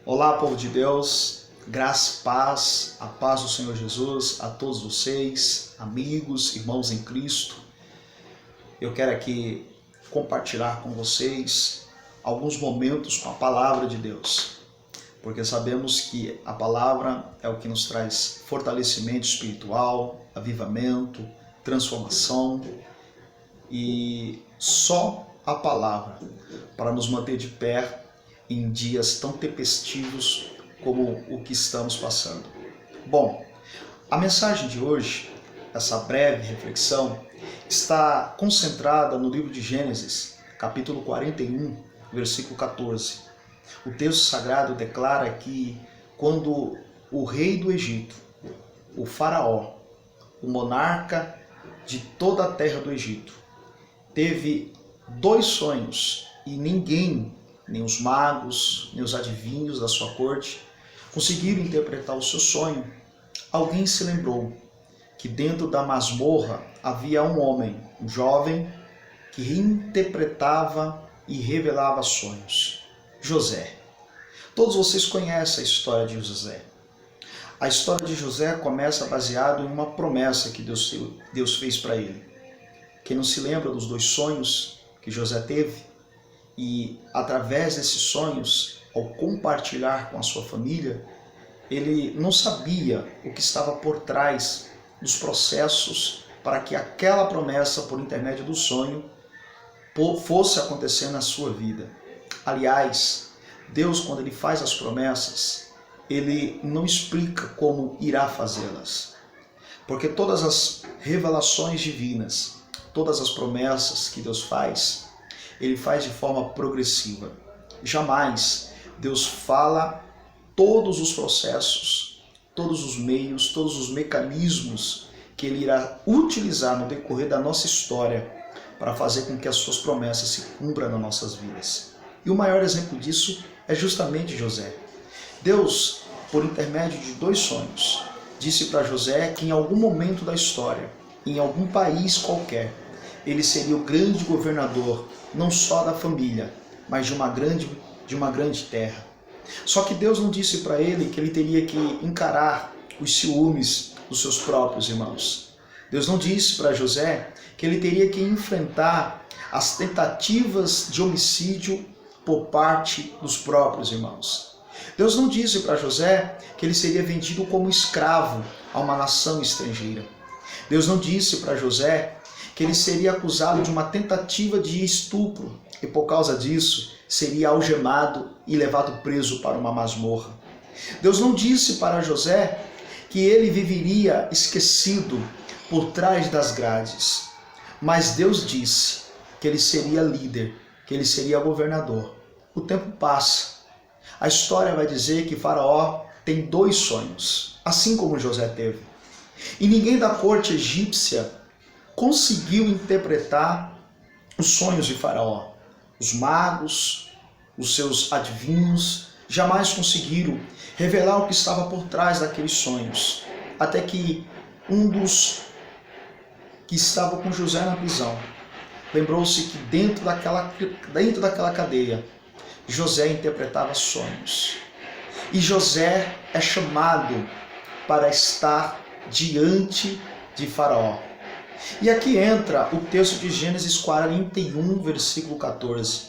Olá, povo de Deus, graça e paz, a paz do Senhor Jesus a todos vocês, amigos, irmãos em Cristo. Eu quero aqui compartilhar com vocês alguns momentos com a palavra de Deus, porque sabemos que a palavra é o que nos traz fortalecimento espiritual, avivamento, transformação, e só a palavra para nos manter de pé em dias tão tempestivos como o que estamos passando. Bom, a mensagem de hoje, essa breve reflexão, está concentrada no livro de Gênesis, capítulo 41, versículo 14. O texto sagrado declara que quando o rei do Egito, o faraó, o monarca de toda a terra do Egito, teve dois sonhos e ninguém, nem os magos, nem os adivinhos da sua corte, conseguiram interpretar o seu sonho, alguém se lembrou que dentro da masmorra havia um homem, um jovem, que interpretava e revelava sonhos. José. Todos vocês conhecem a história de José. A história de José começa baseado em uma promessa que Deus fez para ele. Quem não se lembra dos dois sonhos que José teve? E através desses sonhos, ao compartilhar com a sua família, ele não sabia o que estava por trás dos processos para que aquela promessa, por intermédio do sonho, fosse acontecer na sua vida. Aliás, Deus, quando Ele faz as promessas, Ele não explica como irá fazê-las. Porque todas as revelações divinas, todas as promessas que Deus faz, Ele faz de forma progressiva. Jamais Deus fala todos os processos, todos os meios, todos os mecanismos que Ele irá utilizar no decorrer da nossa história para fazer com que as suas promessas se cumpram nas nossas vidas. E o maior exemplo disso é justamente José. Deus, por intermédio de dois sonhos, disse para José que em algum momento da história, em algum país qualquer, ele seria o grande governador, não só da família, mas de uma grande terra. Só que Deus não disse para ele que ele teria que encarar os ciúmes dos seus próprios irmãos. Deus não disse para José que ele teria que enfrentar as tentativas de homicídio por parte dos próprios irmãos. Deus não disse para José que ele seria vendido como escravo a uma nação estrangeira. Deus não disse para José que ele seria acusado de uma tentativa de estupro e por causa disso seria algemado e levado preso para uma masmorra. Deus não disse para José que ele viveria esquecido por trás das grades, mas Deus disse que ele seria líder, que ele seria governador. O tempo passa. A história vai dizer que Faraó tem dois sonhos, assim como José teve. E ninguém da corte egípcia conseguiu interpretar os sonhos de Faraó. Os magos, os seus adivinhos, jamais conseguiram revelar o que estava por trás daqueles sonhos. Até que um dos que estava com José na prisão lembrou-se que dentro daquela cadeia, José interpretava sonhos. E José é chamado para estar diante de Faraó. E aqui entra o texto de Gênesis 41, versículo 14,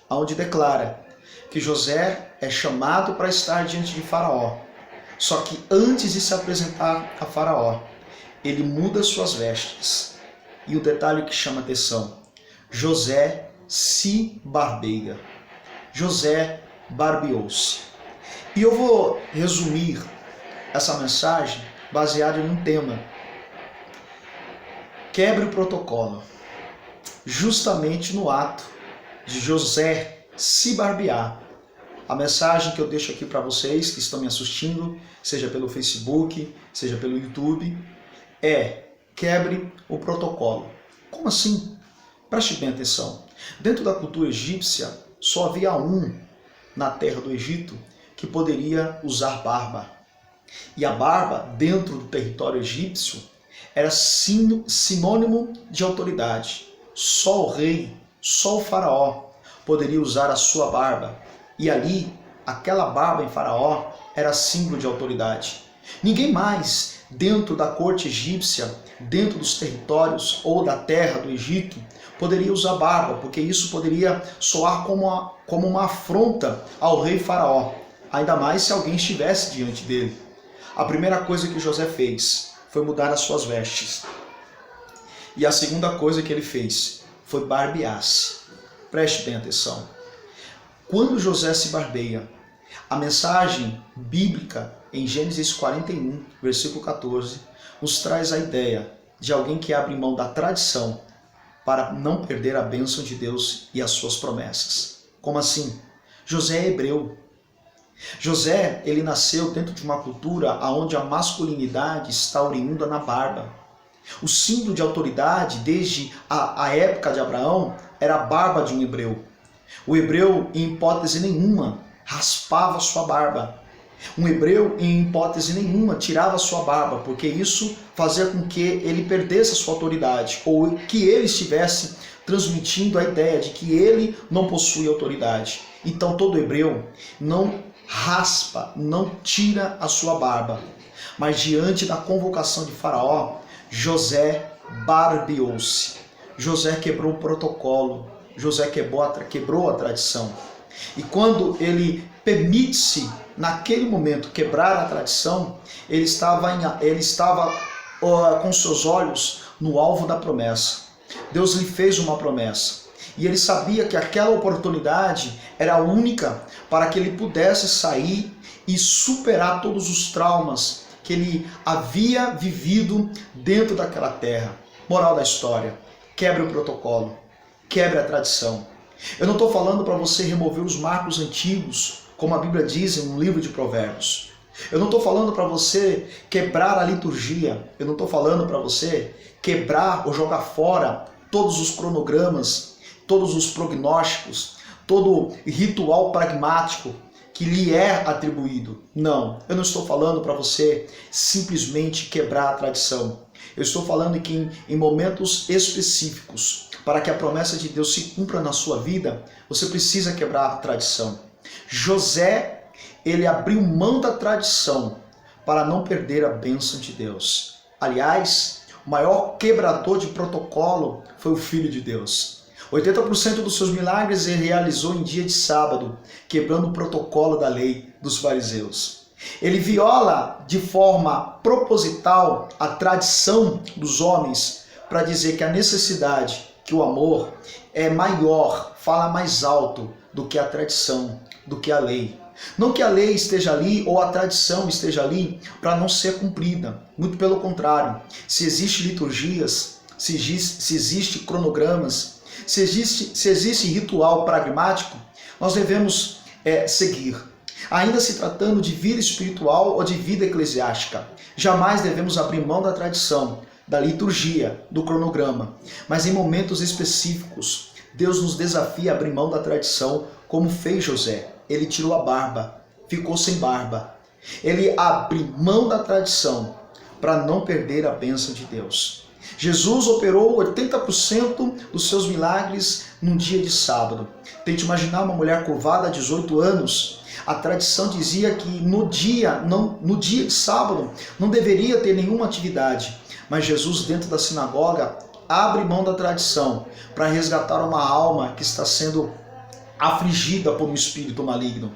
onde declara que José é chamado para estar diante de Faraó. Só que antes de se apresentar a Faraó, ele muda suas vestes. E o detalhe que chama atenção, José se barbeia. José barbeou-se. E eu vou resumir essa mensagem baseada em um tema. Quebre o protocolo. Justamente no ato de José se barbear. A mensagem que eu deixo aqui para vocês que estão me assistindo, seja pelo Facebook, seja pelo YouTube, é: quebre o protocolo. Como assim? Preste bem atenção. Dentro da cultura egípcia, só havia um na terra do Egito que poderia usar barba. E a barba, dentro do território egípcio, era sinônimo de autoridade. Só o rei, só o faraó poderia usar a sua barba. E ali aquela barba em Faraó era símbolo de autoridade. Ninguém mais dentro da corte egípcia, dentro dos territórios ou da terra do Egito, poderia usar barba, porque isso poderia soar como uma afronta ao rei Faraó, ainda mais se alguém estivesse diante dele. A primeira coisa que José fez foi mudar as suas vestes. E a segunda coisa que ele fez foi barbear-se. Preste bem atenção. Quando José se barbeia, a mensagem bíblica em Gênesis 41, versículo 14, nos traz a ideia de alguém que abre mão da tradição para não perder a bênção de Deus e as suas promessas. Como assim? José é hebreu. José, ele nasceu dentro de uma cultura onde a masculinidade está oriunda na barba. O símbolo de autoridade, desde a época de Abraão, era a barba de um hebreu. O hebreu, em hipótese nenhuma, raspava sua barba. Um hebreu, em hipótese nenhuma, tirava sua barba, porque isso fazia com que ele perdesse a sua autoridade, ou que ele estivesse transmitindo a ideia de que ele não possui autoridade. Então todo hebreu não raspa, não tira a sua barba. Mas diante da convocação de Faraó, José barbeou-se. José quebrou o protocolo. José quebrou a tradição. E quando ele permite-se, naquele momento, quebrar a tradição, ele estava com seus olhos no alvo da promessa. Deus lhe fez uma promessa. E ele sabia que aquela oportunidade era única para que ele pudesse sair e superar todos os traumas que ele havia vivido dentro daquela terra. Moral da história: quebre o protocolo, quebre a tradição. Eu não estou falando para você remover os marcos antigos, como a Bíblia diz em um livro de Provérbios. Eu não estou falando para você quebrar a liturgia. Eu não estou falando para você quebrar ou jogar fora todos os cronogramas, todos os prognósticos, todo ritual pragmático que lhe é atribuído. Não, eu não estou falando para você simplesmente quebrar a tradição. Eu estou falando que em momentos específicos, para que a promessa de Deus se cumpra na sua vida, você precisa quebrar a tradição. José, ele abriu mão da tradição para não perder a bênção de Deus. Aliás, o maior quebrador de protocolo foi o Filho de Deus. 80% dos seus milagres ele realizou em dia de sábado, quebrando o protocolo da lei dos fariseus. Ele viola de forma proposital a tradição dos homens para dizer que a necessidade, que o amor é maior, fala mais alto do que a tradição, do que a lei. Não que a lei esteja ali ou a tradição esteja ali para não ser cumprida. Muito pelo contrário. Se existem liturgias, se existe cronogramas, se existe ritual pragmático, nós devemos seguir. Ainda se tratando de vida espiritual ou de vida eclesiástica. Jamais devemos abrir mão da tradição, da liturgia, do cronograma. Mas em momentos específicos, Deus nos desafia a abrir mão da tradição, como fez José. Ele tirou a barba, ficou sem barba. Ele abriu mão da tradição para não perder a bênção de Deus. Jesus operou 80% dos seus milagres num dia de sábado. Tente imaginar uma mulher curvada há 18 anos. A tradição dizia que no dia de sábado não deveria ter nenhuma atividade. Mas Jesus, dentro da sinagoga, abre mão da tradição para resgatar uma alma que está sendo afligida por um espírito maligno.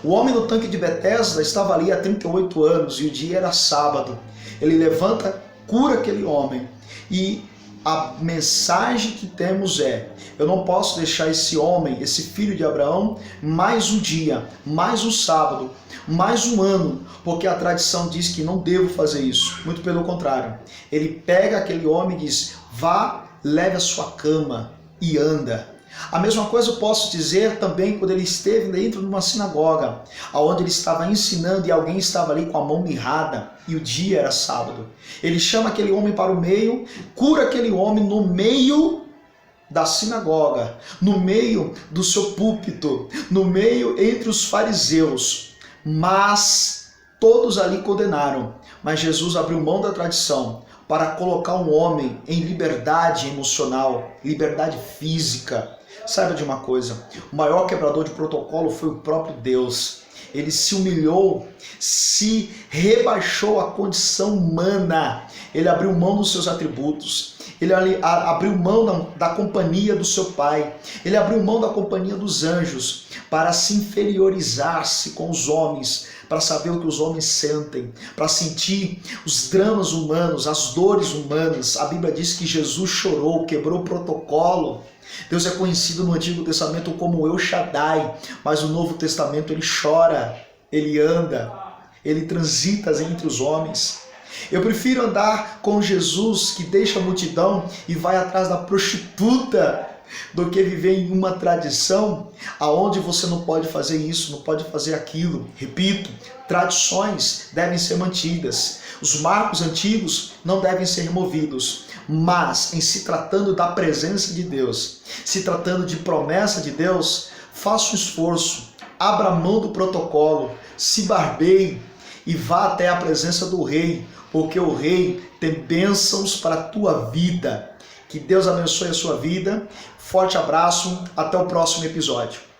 O homem no tanque de Betesda estava ali há 38 anos e o dia era sábado. Ele levanta, cura aquele homem. E a mensagem que temos é: eu não posso deixar esse homem, esse filho de Abraão, mais um dia, mais um sábado, mais um ano, porque a tradição diz que não devo fazer isso. Muito pelo contrário. Ele pega aquele homem e diz: vá, leve a sua cama e anda. A mesma coisa eu posso dizer também quando ele esteve dentro de uma sinagoga, onde ele estava ensinando e alguém estava ali com a mão mirrada e o dia era sábado. Ele chama aquele homem para o meio, cura aquele homem no meio da sinagoga, no meio do seu púlpito, no meio entre os fariseus. Mas todos ali condenaram. Mas Jesus abriu mão da tradição para colocar um homem em liberdade emocional, liberdade física. Saiba de uma coisa: o maior quebrador de protocolo foi o próprio Deus. Ele se humilhou, se rebaixou à condição humana. Ele abriu mão dos seus atributos. Ele abriu mão da companhia do seu Pai. Ele abriu mão da companhia dos anjos para se inferiorizar-se com os homens, para saber o que os homens sentem, para sentir os dramas humanos, as dores humanas. A Bíblia diz que Jesus chorou, quebrou o protocolo. Deus é conhecido no Antigo Testamento como El Shaddai, mas no Novo Testamento ele chora, ele anda, ele transita entre os homens. Eu prefiro andar com Jesus, que deixa a multidão e vai atrás da prostituta, do que viver em uma tradição aonde você não pode fazer isso, não pode fazer aquilo. Repito, tradições devem ser mantidas. Os marcos antigos não devem ser removidos. Mas, em se tratando da presença de Deus, se tratando de promessa de Deus, faça um esforço, abra mão do protocolo, se barbeie e vá até a presença do Rei, porque o Rei tem bênçãos para a tua vida. Que Deus abençoe a sua vida. Forte abraço, até o próximo episódio.